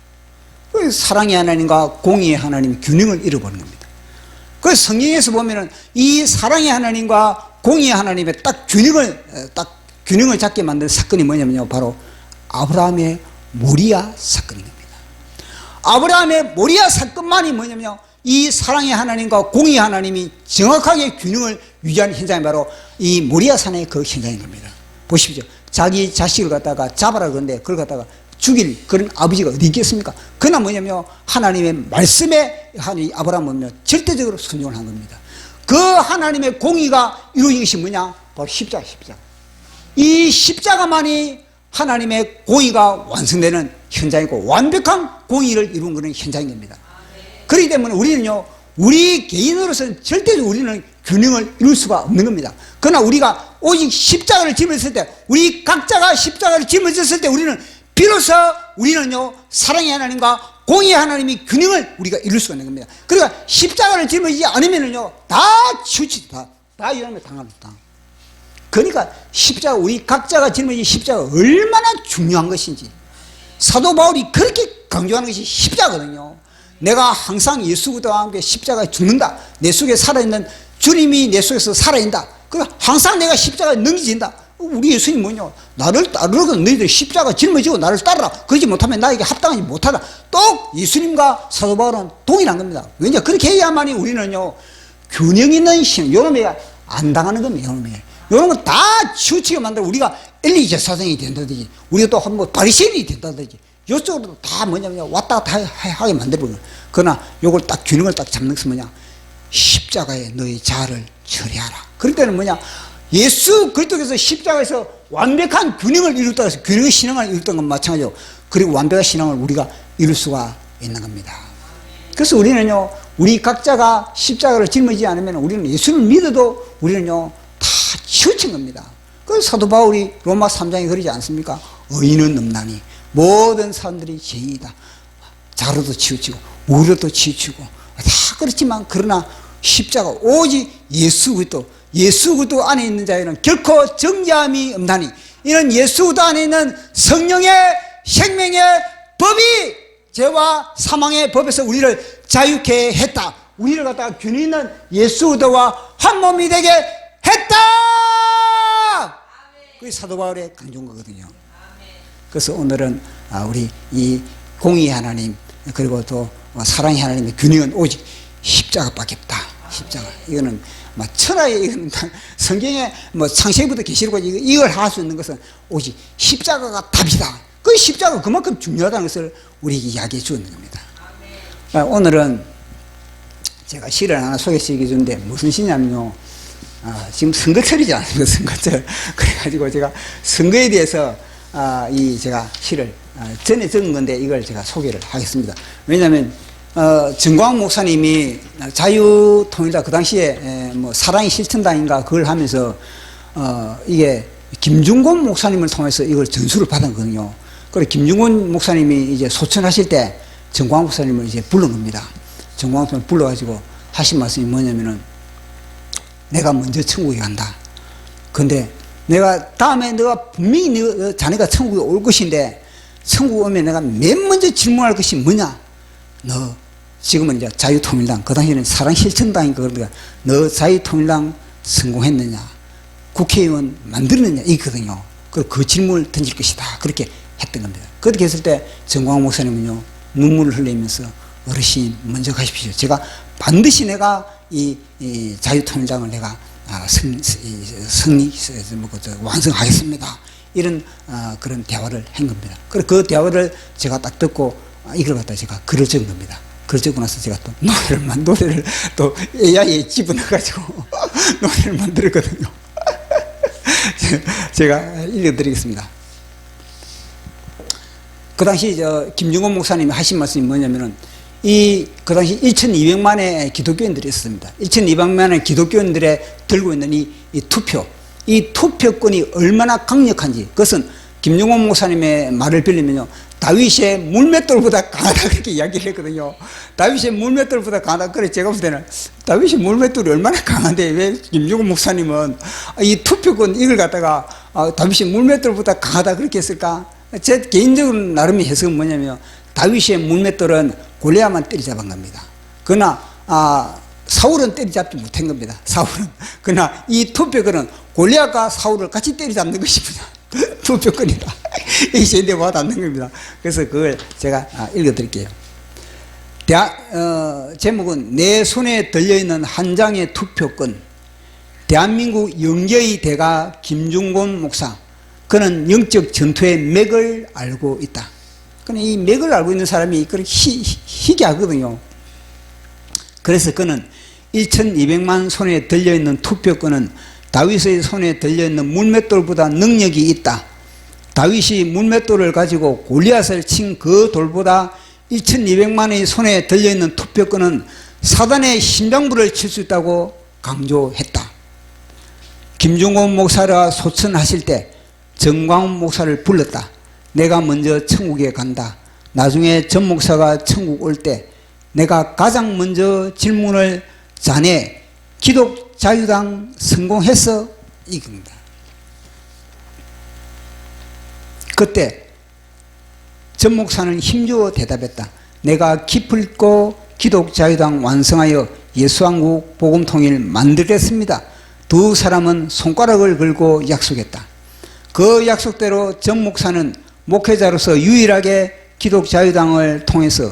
사랑의 하나님과 공의의 하나님이 균형을 잃어버린 겁니다. 그래서 성경에서 보면은 이 사랑의 하나님과 공의의 하나님의 딱 균형을 잡게 만든 사건이 뭐냐면요, 바로 아브라함의 모리아 사건인 겁니다. 아브라함의 모리아 사건만이 뭐냐면요, 이 사랑의 하나님과 공의의 하나님이 정확하게 균형을 유지하는 현장이 바로 이 모리아 산의 그 현장인 겁니다. 보십시오. 자기 자식을 갖다가 잡아라 그런데 그걸 갖다가 죽일 그런 아버지가 어디 있겠습니까? 그러나 뭐냐면 하나님의 말씀에 아브라함은 절대적으로 순종을 한 겁니다. 그 하나님의 공의가 이루어진 것이 뭐냐? 바로 십자가. 이 십자가만이 하나님의 공의가 완성되는 현장이고 완벽한 공의를 이룬 그런 현장인 겁니다. 그렇기 때문에 우리는요, 우리 개인으로서는 절대로 우리는 균형을 이룰 수가 없는 겁니다. 그러나 우리가 오직 십자가를 짊어졌을 때, 우리 각자가 십자가를 짊어졌을 때 우리는 비로소 우리는요, 사랑의 하나님과 공의의 하나님이 균형을 우리가 이룰 수가 있는 겁니다. 그러니까 십자가를 짊어지지 않으면은요, 다 치우치, 다 이러면 당합니다. 그러니까 십자가, 우리 각자가 짊어진 십자가 얼마나 중요한 것인지 사도 바울이 그렇게 강조하는 것이 십자가거든요. 내가 항상 예수와 함께 십자가에 죽는다. 내 속에 살아있는 주님이 내 속에서 살아있다. 그러니까 항상 내가 십자가에 넘겨진다. 우리 예수님 뭐냐? 나를 따르거든 너희들 십자가 짊어지고 나를 따르라. 그러지 못하면 나에게 합당하지 못하다. 또 예수님과 사도 바울은 동일한 겁니다. 왜냐? 그렇게 해야만이 우리는요 균형 있는 신앙, 요놈이 안 당하는 겁니다. 요런 거 다 치우치게 만들어 우리가 엘리 제사장이 된다든지 우리가 또 한번 바리새인이 된다든지 요쪽으로 다 뭐냐면 왔다 갔다 하게 만들어버려요. 그러나 요걸 딱 균형을 딱 잡는 것은 뭐냐? 십자가에 너희 자아를 처리하라. 그럴 때는 뭐냐? 예수 그리스도께서 십자가에서 완벽한 균형을 이뤘다 해서 균형의 신앙을 이뤘던 건 마찬가지고 그리고 완벽한 신앙을 우리가 이룰 수가 있는 겁니다. 그래서 우리는요 우리 각자가 십자가를 짊어지지 않으면 우리는 예수를 믿어도 우리는요 다 치우친 겁니다. 그래서 사도 바울이 로마 3장에 그러지 않습니까? 의인은 없나니 모든 사람들이 죄인이다. 자로도 치우치고 우로도 치우치고 다 그렇지만 그러나 십자가 오직 예수 그리스도 안에 있는 자에는 결코 정죄함이 없나니 이는 예수 그리스도 안에 있는 성령의 생명의 법이 죄와 사망의 법에서 우리를 자유케 했다. 우리를 갖다가 균형 있는 예수 그리스도와 한 몸이 되게 했다. 그게 사도 바울의 강조인 거거든요. 그래서 오늘은 우리 이 공의의 하나님 그리고 또 사랑의 하나님의 균형은 오직 십자가밖에 없다. 십자가. 이거는 천하에 이거는 성경에 창세기부터 계시록 이걸 할 수 있는 것은 오직 십자가가 답이다. 그 십자가가 그만큼 중요하다는 것을 우리에게 이야기해 주는 겁니다. 오늘은 제가 시를 하나 소개시켜 주는데 무슨 시냐면요. 지금 선거철이지 않습니까? 선거철. 그래가지고 제가 선거에 대해서 제가 시를 전에 적은 건데 이걸 제가 소개를 하겠습니다. 왜냐하면 정광훈 목사님이 자유통일당 그 당시에 사랑의 실천당인가 그걸 하면서 이게 김중곤 목사님을 통해서 이걸 전수를 받은 거거든요. 그리고 김중곤 목사님이 이제 소천하실 때 정광훈 목사님을 이제 불러 겁니다. 정광훈 목사님을 불러가지고 하신 말씀이 뭐냐면은 내가 먼저 천국에 간다. 근데 내가 다음에 너가 분명히 자네가 천국에 올 것인데 천국 오면 내가 맨 먼저 질문할 것이 뭐냐? 너 지금은 이제 자유통일당 그 당시에는 사랑실천당이니까 그러니까 너 자유통일당 성공했느냐? 국회의원 만들었느냐? 이거든요. 그 질문을 던질 것이다. 그렇게 했던 겁니다. 그렇게 했을 때 정광훈 목사님은요 눈물을 흘리면서 어르신 먼저 가십시오. 제가 반드시 내가 이 자유통일당을 내가 완성하겠습니다. 이런 그런 대화를 한 겁니다. 그리고 그 대화를 제가 딱 듣고 이걸 갖다 제가 글을 적은 겁니다. 글을 적고 나서 제가 또 노래를 또 AI에 집어넣어가지고 노래를 만들었거든요. 제가 읽어드리겠습니다. 그 당시 김중곤 목사님이 하신 말씀이 뭐냐면은 그 당시 1200만의 기독교인들이 있었습니다. 1200만의 기독교인들의 들고 있는 이 투표, 이 투표권이 얼마나 강력한지 그것은 김중곤 목사님의 말을 빌리면요 다윗의 물맷돌보다 강하다 그렇게 이야기를 했거든요. 다윗의 물맷돌보다 강하다. 그래 제가 볼 때는 다윗의 물맷돌이 얼마나 강한데 왜 김중곤 목사님은 이 투표권 이걸 갖다가 다윗의 물맷돌보다 강하다 그렇게 했을까? 제 개인적으로 나름의 해석은 뭐냐면 다윗의 물맷돌은 골리앗만 때리잡은 겁니다. 그러나 사울은 때리잡지 못한 겁니다. 사울은. 그러나 이 투표권은 골리앗과 사울을 같이 때리잡는 것이 뭐냐? 투표권이다. 이 세대에 와닿는 겁니다. 그래서 그걸 제가 읽어드릴게요. 제목은 내 손에 들려있는 한 장의 투표권. 대한민국 영계의 대가 김중곤 목사. 그는 영적 전투의 맥을 알고 있다. 그는 이 맥을 알고 있는 사람이 그렇게 희귀하거든요. 그래서 그는 1200만 손에 들려있는 투표권은 다윗의 손에 들려있는 물맷돌보다 능력이 있다. 다윗이 물맷돌을 가지고 골리앗을 친 그 돌보다 1200만의 손에 들려있는 투표권은 사단의 심장부를 칠 수 있다고 강조했다. 김중곤 목사가 소천하실 때 정광훈 목사를 불렀다. 내가 먼저 천국에 간다. 나중에 전 목사가 천국 올 때 내가 가장 먼저 질문을 자네 기독자유당 성공했어? 이겁니다. 그때 전 목사는 힘주어 대답했다. 내가 기필코 기독자유당 완성하여 예수왕국 복음통일 만들겠습니다. 두 사람은 손가락을 걸고 약속했다. 그 약속대로 정 목사는 목회자로서 유일하게 기독자유당을 통해서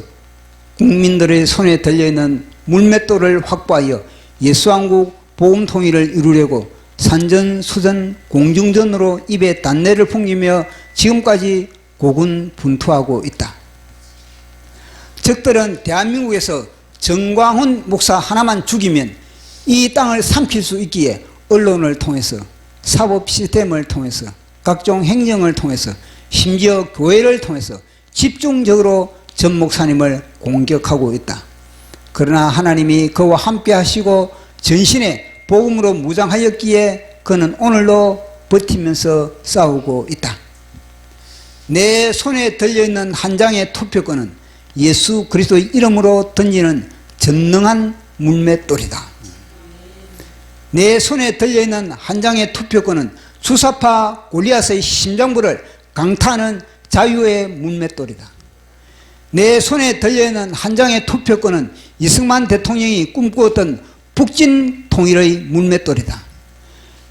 국민들의 손에 들려있는 물맷돌을 확보하여 예수왕국 복음 통일을 이루려고 산전수전 공중전으로 입에 단내를 풍기며 지금까지 고군분투하고 있다. 적들은 대한민국에서 정광훈 목사 하나만 죽이면 이 땅을 삼킬 수 있기에 언론을 통해서, 사법 시스템을 통해서, 각종 행정을 통해서, 심지어 교회를 통해서 집중적으로 전 목사님을 공격하고 있다. 그러나 하나님이 그와 함께 하시고 전신에 복음으로 무장하였기에 그는 오늘도 버티면서 싸우고 있다. 내 손에 들려있는 한 장의 투표권은 예수 그리스도의 이름으로 던지는 전능한 물맷돌이다. 내 손에 들려있는 한 장의 투표권은 주사파 골리앗의 심장부를 강타하는 자유의 물맷돌이다. 내 손에 들려있는 한 장의 투표권은 이승만 대통령이 꿈꾸었던 북진 통일의 물맷돌이다.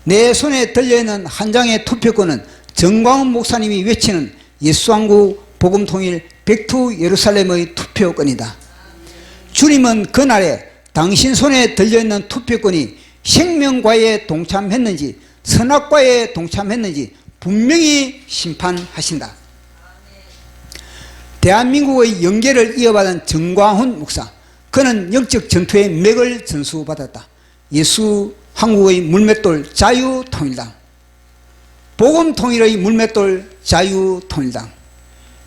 내 손에 들려있는 한 장의 투표권은 정광훈 목사님이 외치는 예수왕국 복음통일 백투 예루살렘의 투표권이다. 주님은 그날에 당신 손에 들려있는 투표권이 생명과에 동참했는지 선악과에 동참했는지 분명히 심판하신다. 대한민국의 영계를 이어받은 정광훈 목사, 그는 영적 전투의 맥을 전수받았다. 예수 한국의 물맷돌 자유통일당, 복음통일의 물맷돌 자유통일당,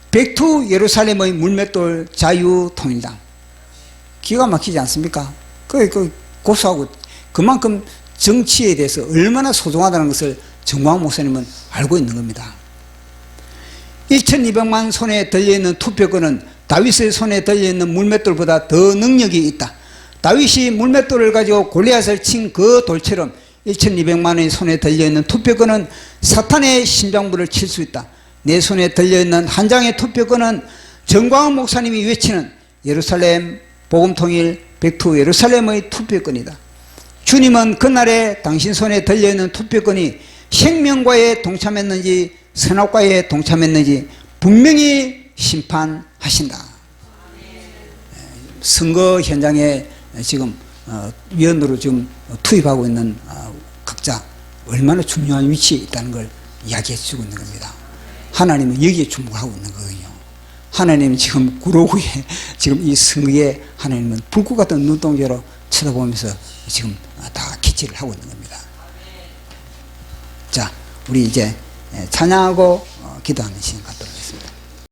백투 예루살렘의 물맷돌 자유통일당. 기가 막히지 않습니까? 고소하고 그만큼 정치에 대해서 얼마나 소중하다는 것을 정광훈 목사님은 알고 있는 겁니다. 1200만 손에 들려있는 투표권은 다윗의 손에 들려있는 물맷돌보다 더 능력이 있다. 다윗이 물맷돌을 가지고 골리앗을 친 그 돌처럼 1200만의 손에 들려있는 투표권은 사탄의 심장부를 칠 수 있다. 내 손에 들려있는 한 장의 투표권은 정광훈 목사님이 외치는 예루살렘 복음통일 백투 예루살렘의 투표권이다. 주님은 그날에 당신 손에 들려있는 투표권이 생명과에 동참했는지 선악과에 동참했는지 분명히 심판하신다. 선거 현장에 지금 위원으로 지금 투입하고 있는 각자 얼마나 중요한 위치에 있다는 걸 이야기해 주고 있는 겁니다. 하나님은 여기에 주목하고 있는 거거든요. 하나님은 지금 구로구에 지금 이 선거에 하나님은 불꽃 같은 눈동자로 쳐다보면서 지금 다 캐치를 하고 있는 겁니다. 자, 우리 이제 찬양하고 기도하는 시간 갖도록